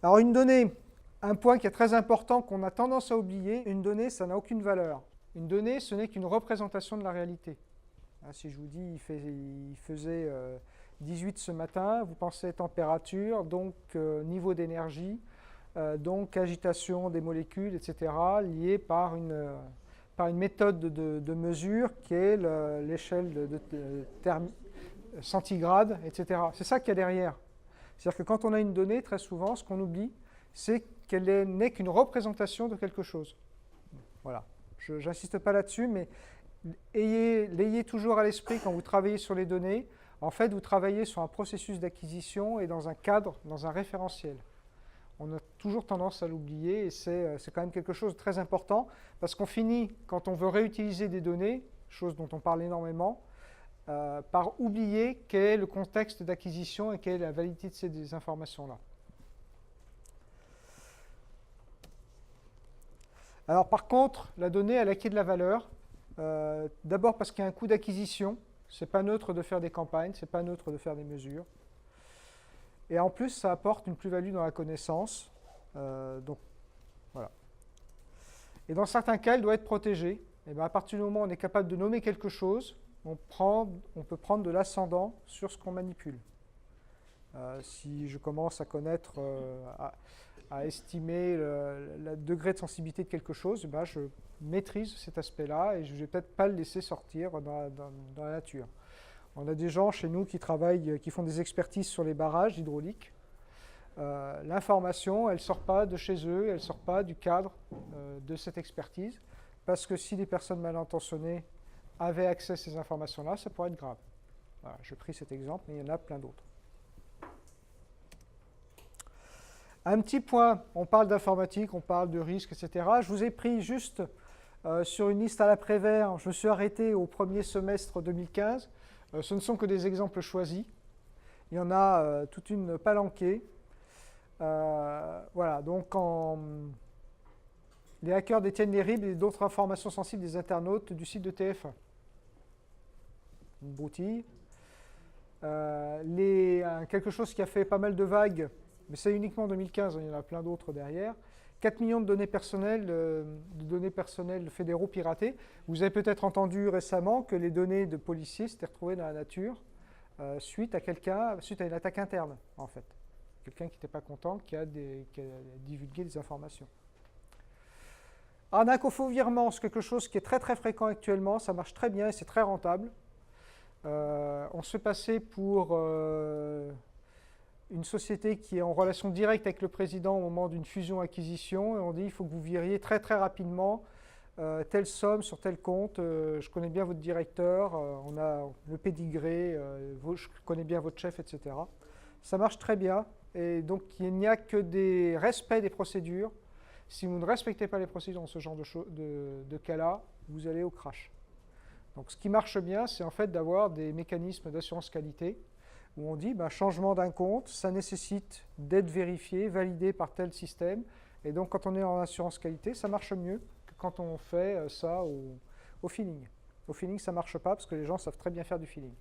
Alors une donnée, un point qui est très important qu'on a tendance à oublier, une donnée, ça n'a aucune valeur. Une donnée, ce n'est qu'une représentation de la réalité. Si je vous dis il faisait 18 ce matin, vous pensez température, donc niveau d'énergie, donc agitation des molécules, etc., liée par une méthode de mesure qui est l'échelle de centigrade, etc. C'est ça qu'il y a derrière. C'est-à-dire que quand on a une donnée, très souvent, ce qu'on oublie, c'est qu'elle n'est qu'une représentation de quelque chose. Voilà. Je n'insiste pas là-dessus, mais l'ayez toujours à l'esprit quand vous travaillez sur les données. En fait, vous travaillez sur un processus d'acquisition et dans un cadre, dans un référentiel. On a toujours tendance à l'oublier et c'est quand même quelque chose de très important parce qu'on finit, quand on veut réutiliser des données, chose dont on parle énormément, par oublier quel est le contexte d'acquisition et quelle est la validité de ces informations-là. Alors par contre, la donnée, elle acquiert de la valeur. D'abord parce qu'il y a un coût d'acquisition. Ce n'est pas neutre de faire des campagnes, ce n'est pas neutre de faire des mesures. Et en plus, ça apporte une plus-value dans la connaissance. Donc, voilà. Et dans certains cas, elle doit être protégée. Et bien, à partir du moment où on est capable de nommer quelque chose, on peut prendre de l'ascendant sur ce qu'on manipule. Si je commence à connaître, à estimer le degré de sensibilité de quelque chose, ben je maîtrise cet aspect-là et je ne vais peut-être pas le laisser sortir dans la nature. On a des gens chez nous qui travaillent, qui font des expertises sur les barrages hydrauliques. L'information, elle ne sort pas de chez eux, elle ne sort pas du cadre de cette expertise, parce que si des personnes mal intentionnées avaient accès à ces informations-là, ça pourrait être grave. Voilà, je pris cet exemple, mais il y en a plein d'autres. Un petit point, on parle d'informatique, on parle de risque, etc. Je vous ai pris juste sur une liste à la Prévert, je me suis arrêté au premier semestre 2015. Ce ne sont que des exemples choisis. Il y en a toute une palanquée. Voilà, donc les hackers détiennent les RIB et d'autres informations sensibles des internautes du site de TF1. Une broutille. Quelque chose qui a fait pas mal de vagues, mais c'est uniquement en 2015, il y en a plein d'autres derrière. 4 millions de données personnelles fédéraux piratées. Vous avez peut-être entendu récemment que les données de policiers s'étaient retrouvées dans la nature suite à une attaque interne, en fait. Quelqu'un qui n'était pas content, qui a divulgué des informations. Arnaque au faux virement, c'est quelque chose qui est très très fréquent actuellement, ça marche très bien et c'est très rentable. On se fait passer pour une société qui est en relation directe avec le président au moment d'une fusion-acquisition et on dit il faut que vous viriez très très rapidement telle somme sur tel compte, je connais bien votre directeur, on a le pédigré, je connais bien votre chef, etc. Ça marche très bien et donc il n'y a que des respects des procédures. Si vous ne respectez pas les procédures dans ce genre de cas-là, vous allez au crash. Donc ce qui marche bien, c'est en fait d'avoir des mécanismes d'assurance qualité où on dit changement d'un compte, ça nécessite d'être vérifié, validé par tel système. Et donc quand on est en assurance qualité, ça marche mieux que quand on fait ça au feeling. Au feeling, ça ne marche pas parce que les gens savent très bien faire du feeling.